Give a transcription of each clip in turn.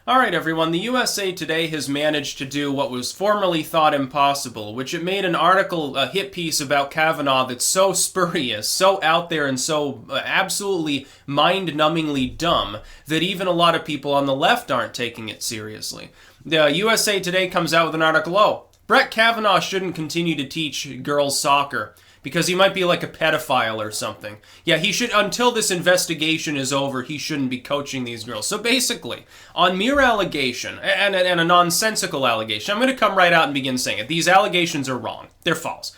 Alright everyone, the USA Today has managed to do what was formerly thought impossible, which it made an article, a hit piece about Kavanaugh that's so spurious, so out there, and so absolutely mind-numbingly dumb that even a lot of people on the left aren't taking it seriously. The USA Today comes out with an article, Brett Kavanaugh shouldn't continue to teach girls soccer because he might be like a pedophile or something. Yeah, he should, until this investigation is over, he shouldn't be coaching these girls. So basically, on mere allegation, and a nonsensical allegation, I'm going to come right out and begin saying it. These allegations are wrong. They're false.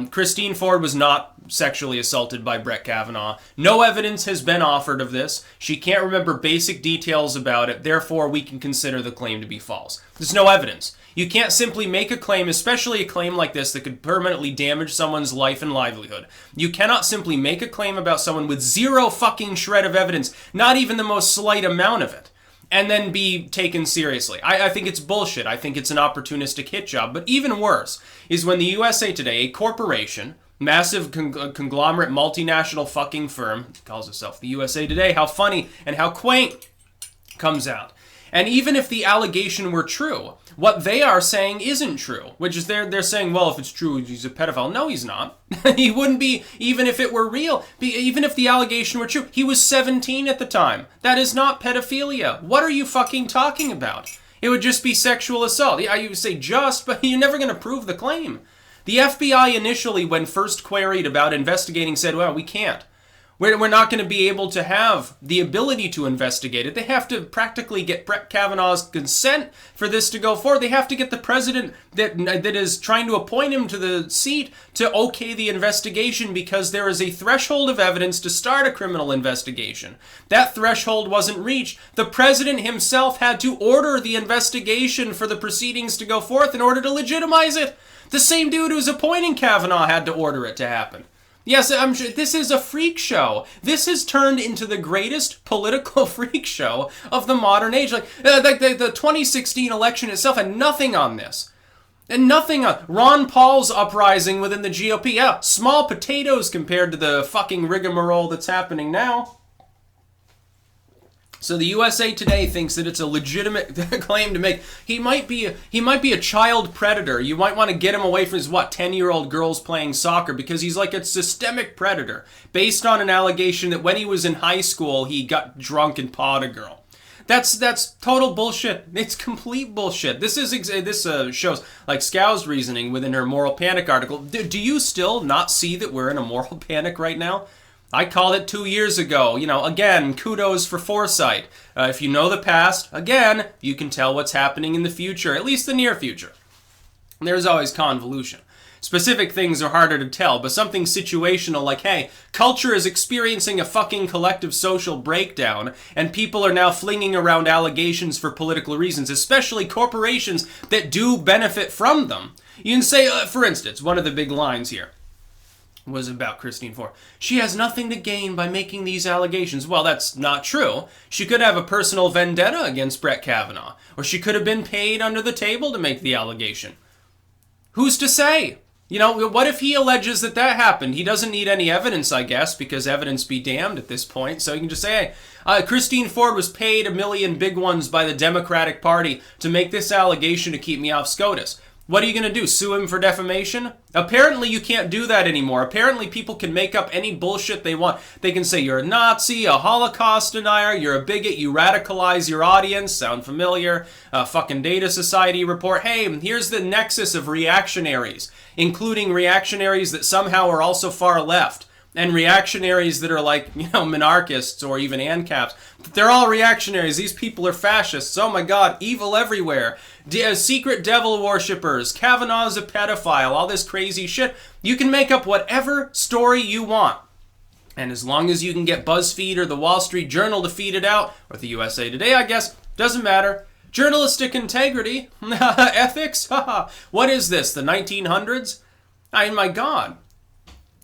Christine Ford was not sexually assaulted by Brett Kavanaugh. No evidence has been offered of this. She can't remember basic details about it. Therefore, we can consider the claim to be false. There's no evidence. You can't simply make a claim, especially a claim like this that could permanently damage someone's life and livelihood. You cannot simply make a claim about someone with zero fucking shred of evidence, not even the most slight amount of it, and then be taken seriously. I think it's bullshit. I think it's an opportunistic hit job. But even worse is when the USA Today, a corporation, massive conglomerate multinational fucking firm, calls itself the USA Today, how funny and how quaint, comes out. And even if the allegation were true, what they are saying isn't true, which is they're saying, well, if it's true, he's a pedophile. No, he's not. He wouldn't be, even if it were real. Even if the allegation were true, he was 17 at the time. That is not pedophilia. What are you fucking talking about? It would just be sexual assault. Yeah, you say just, but you're never going to prove the claim. The FBI initially, when first queried about investigating, said, well, we can't. We're not going to be able to have the ability to investigate it. They have to practically get Brett Kavanaugh's consent for this to go forward. They have to get the president that is trying to appoint him to the seat to okay the investigation because there is a threshold of evidence to start a criminal investigation. That threshold wasn't reached. The president himself had to order the investigation for the proceedings to go forth in order to legitimize it. The same dude who's appointing Kavanaugh had to order it to happen. Yes, I'm sure this is a freak show. This has turned into the greatest political freak show of the modern age. Like the 2016 election itself had nothing on this. And nothing on Ron Paul's uprising within the GOP. Yeah, small potatoes compared to the fucking rigmarole that's happening now. So the USA Today thinks that it's a legitimate claim to make. He might be a child predator. You might want to get him away from his 10-year-old girls playing soccer because he's like a systemic predator based on an allegation that when he was in high school he got drunk and pawed a girl. That's total bullshit. It's complete bullshit. This shows like Scow's reasoning within her moral panic article. Do you still not see that we're in a moral panic right now? I called it 2 years ago. Again, kudos for foresight. If you know the past, again, you can tell what's happening in the future, at least the near future. There's always convolution. Specific things are harder to tell, but something situational like, hey, culture is experiencing a fucking collective social breakdown, and people are now flinging around allegations for political reasons, especially corporations that do benefit from them. You can say, for instance, one of the big lines here was about Christine Ford. She has nothing to gain by making these allegations. Well, that's not true. She could have a personal vendetta against Brett Kavanaugh, or she could have been paid under the table to make the allegation. Who's to say? What if he alleges that happened? He doesn't need any evidence, I guess, because evidence be damned at this point. So you can just say, hey, Christine Ford was paid $1 million big ones by the Democratic Party to make this allegation to keep me off SCOTUS. What are you going to do? Sue him for defamation? Apparently you can't do that anymore. Apparently people can make up any bullshit they want. They can say you're a Nazi, a Holocaust denier, you're a bigot, you radicalize your audience. Sound familiar? Fucking Data Society report. Hey, here's the nexus of reactionaries, including reactionaries that somehow are also far left. And reactionaries that are like, monarchists or even ANCAPs. They're all reactionaries. These people are fascists. Oh my God, evil everywhere. Secret devil worshippers. Kavanaugh's a pedophile. All this crazy shit. You can make up whatever story you want. And as long as you can get BuzzFeed or the Wall Street Journal to feed it out, or the USA Today, I guess, doesn't matter. Journalistic integrity. Ethics. What is this, the 1900s? My God.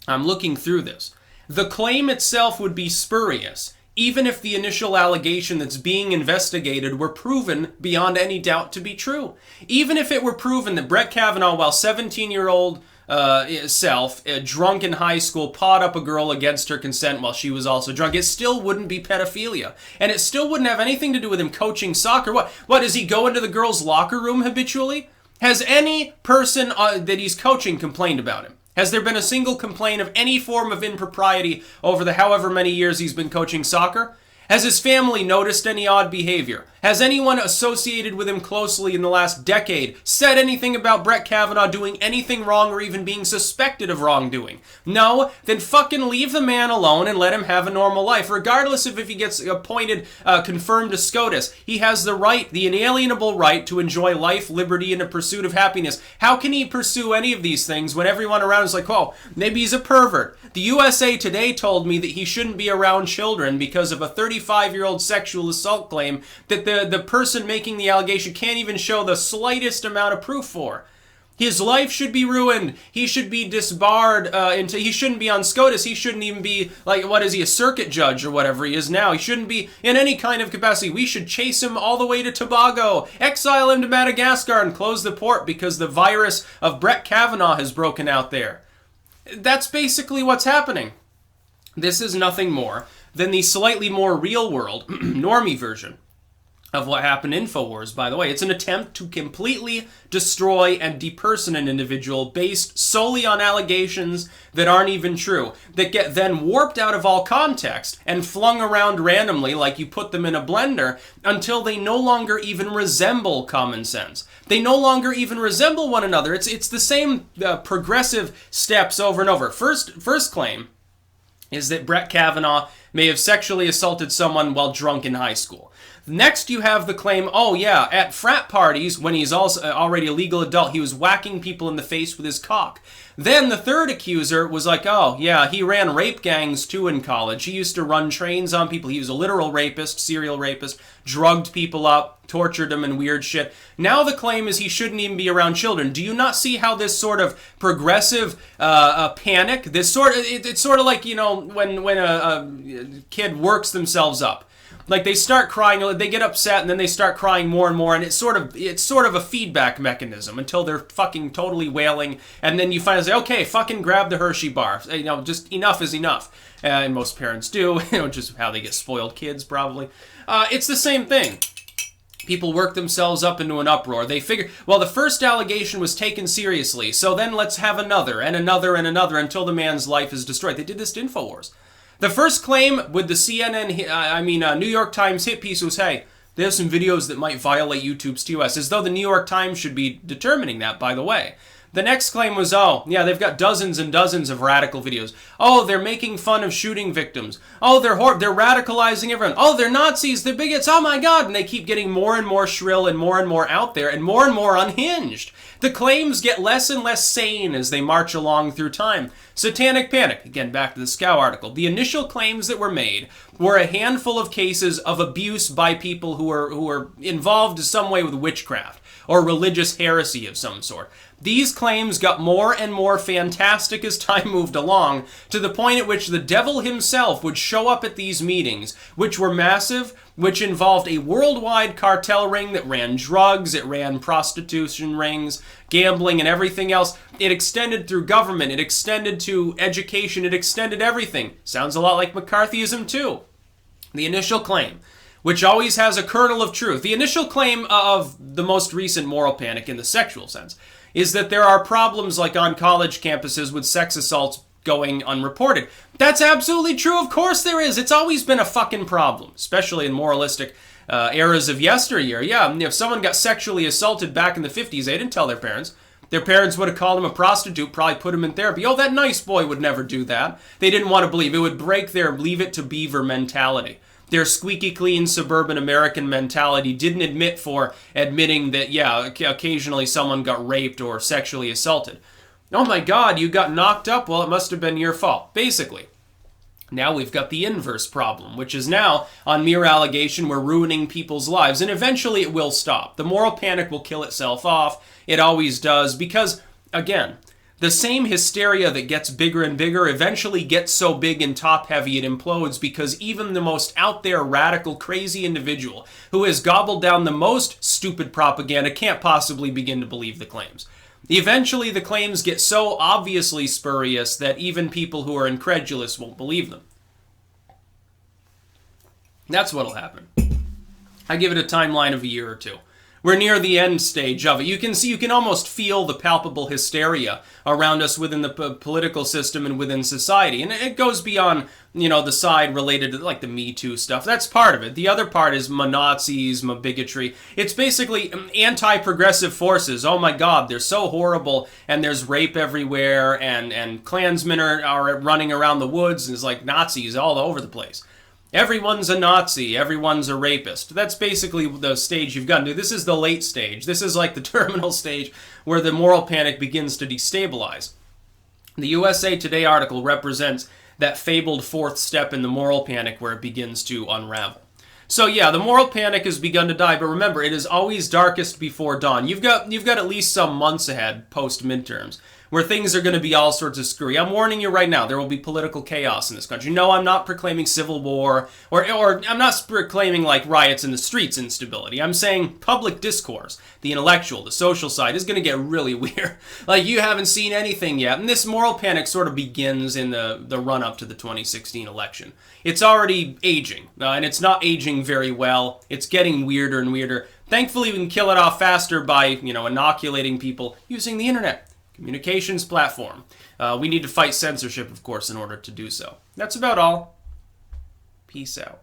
I'm looking through this. The claim itself would be spurious, even if the initial allegation that's being investigated were proven beyond any doubt to be true. Even if it were proven that Brett Kavanaugh, while 17-year-old self, drunk in high school, pawed up a girl against her consent while she was also drunk, it still wouldn't be pedophilia. And it still wouldn't have anything to do with him coaching soccer. What does he go into the girls' locker room habitually? Has any person that he's coaching complained about him? Has there been a single complaint of any form of impropriety over the however many years he's been coaching soccer? Has his family noticed any odd behavior? Has anyone associated with him closely in the last decade said anything about Brett Kavanaugh doing anything wrong or even being suspected of wrongdoing? No? Then fucking leave the man alone and let him have a normal life. Regardless of if he gets appointed, confirmed to SCOTUS, he has the right, the inalienable right to enjoy life, liberty, and a pursuit of happiness. How can he pursue any of these things when everyone around is like, oh, maybe he's a pervert? The USA Today told me that he shouldn't be around children because of a 35-year-old sexual assault claim that the person making the allegation can't even show the slightest amount of proof for. His life should be ruined. He should be disbarred. He shouldn't be on SCOTUS. He shouldn't even be, like, what is he, a circuit judge or whatever he is now. He shouldn't be in any kind of capacity. We should chase him all the way to Tobago, exile him to Madagascar, and close the port because the virus of Brett Kavanaugh has broken out there. That's basically what's happening. This is nothing more than the slightly more real-world, normie version of what happened in InfoWars, by the way. It's an attempt to completely destroy and deperson an individual based solely on allegations that aren't even true, that get then warped out of all context and flung around randomly like you put them in a blender until they no longer even resemble common sense. They no longer even resemble one another. It's the same progressive steps over and over. First claim is that Brett Kavanaugh may have sexually assaulted someone while drunk in high school. Next, you have the claim, oh yeah, at frat parties, when he's also already a legal adult, he was whacking people in the face with his cock. Then the third accuser was like, oh yeah, he ran rape gangs too in college. He used to run trains on people. He was a literal rapist, serial rapist, drugged people up, tortured them and weird shit. Now the claim is he shouldn't even be around children. Do you not see how this sort of progressive panic, it's sort of like, you know, when a kid works themselves up. Like, they start crying, they get upset, and then they start crying more and more, and it's sort of a feedback mechanism until they're fucking totally wailing, and then you finally say, okay, fucking grab the Hershey bar. You know, just enough is enough. And most parents do, you know, just how they get spoiled kids, probably. It's the same thing. People work themselves up into an uproar. They figure, well, the first allegation was taken seriously, so then let's have another, and another, and another, until the man's life is destroyed. They did this to InfoWars. The first claim with the New York Times hit piece was, hey, there's some videos that might violate YouTube's TOS, as though the New York Times should be determining that, by the way. The next claim was, oh, yeah, they've got dozens and dozens of radical videos. Oh, they're making fun of shooting victims. Oh, they're radicalizing everyone. Oh, they're Nazis, they're bigots, oh my God. And they keep getting more and more shrill and more out there and more unhinged. The claims get less and less sane as they march along through time. Satanic panic. Again, back to the Scow article. The initial claims that were made were a handful of cases of abuse by people who were involved in some way with witchcraft or religious heresy of some sort. These claims got more and more fantastic as time moved along, to the point at which the devil himself would show up at these meetings, which were massive, which involved a worldwide cartel ring that ran drugs, it ran prostitution rings, gambling, and everything else. It extended through government, it extended to education, it extended everything. Sounds a lot like McCarthyism too. The initial claim, which always has a kernel of truth, the initial claim of the most recent moral panic in the sexual sense, is that there are problems like on college campuses with sex assaults going unreported. That's absolutely true. Of course there is. It's always been a fucking problem, especially in moralistic eras of yesteryear. Yeah, if someone got sexually assaulted back in the 50s, they didn't tell their parents. Their parents would have called him a prostitute, probably put him in therapy. Oh, that nice boy would never do that. They didn't want to believe. It would break their leave it to beaver mentality. Their squeaky clean suburban American mentality didn't admitting that, yeah, occasionally someone got raped or sexually assaulted. Oh my God, you got knocked up? Well, it must have been your fault. Basically. Now we've got the inverse problem, which is now, on mere allegation, we're ruining people's lives, and eventually it will stop. The moral panic will kill itself off. It always does, because, again, the same hysteria that gets bigger and bigger eventually gets so big and top-heavy it implodes, because even the most out-there, radical, crazy individual who has gobbled down the most stupid propaganda can't possibly begin to believe the claims. Eventually, the claims get so obviously spurious that even people who are incredulous won't believe them. That's what'll happen. I give it a timeline of a year or two. We're near the end stage of it. You can almost feel the palpable hysteria around us within the political system and within society. And it goes beyond, the side related to like the Me Too stuff. That's part of it. The other part is Nazis, bigotry. It's basically anti-progressive forces. Oh my God, they're so horrible, and there's rape everywhere, and Klansmen are running around the woods, and it's like Nazis all over the place. Everyone's a Nazi. Everyone's a rapist. That's basically the stage you've gotten to. This is the late stage. This is like the terminal stage where the moral panic begins to destabilize. The USA Today article represents that fabled fourth step in the moral panic where it begins to unravel. So yeah, the moral panic has begun to die, but remember, it is always darkest before dawn. You've got at least some months ahead post-midterms where things are going to be all sorts of screwy. I'm warning you right now, there will be political chaos in this country. No, I'm not proclaiming civil war, or I'm not proclaiming like riots in the streets instability. I'm saying public discourse, the intellectual, the social side, is going to get really weird. Like, you haven't seen anything yet. And this moral panic sort of begins in the run-up to the 2016 election. It's already aging, and it's not aging very well. It's getting weirder and weirder. Thankfully, we can kill it off faster by, inoculating people using the internet. Communications platform. We need to fight censorship, of course, in order to do so. That's about all. Peace out.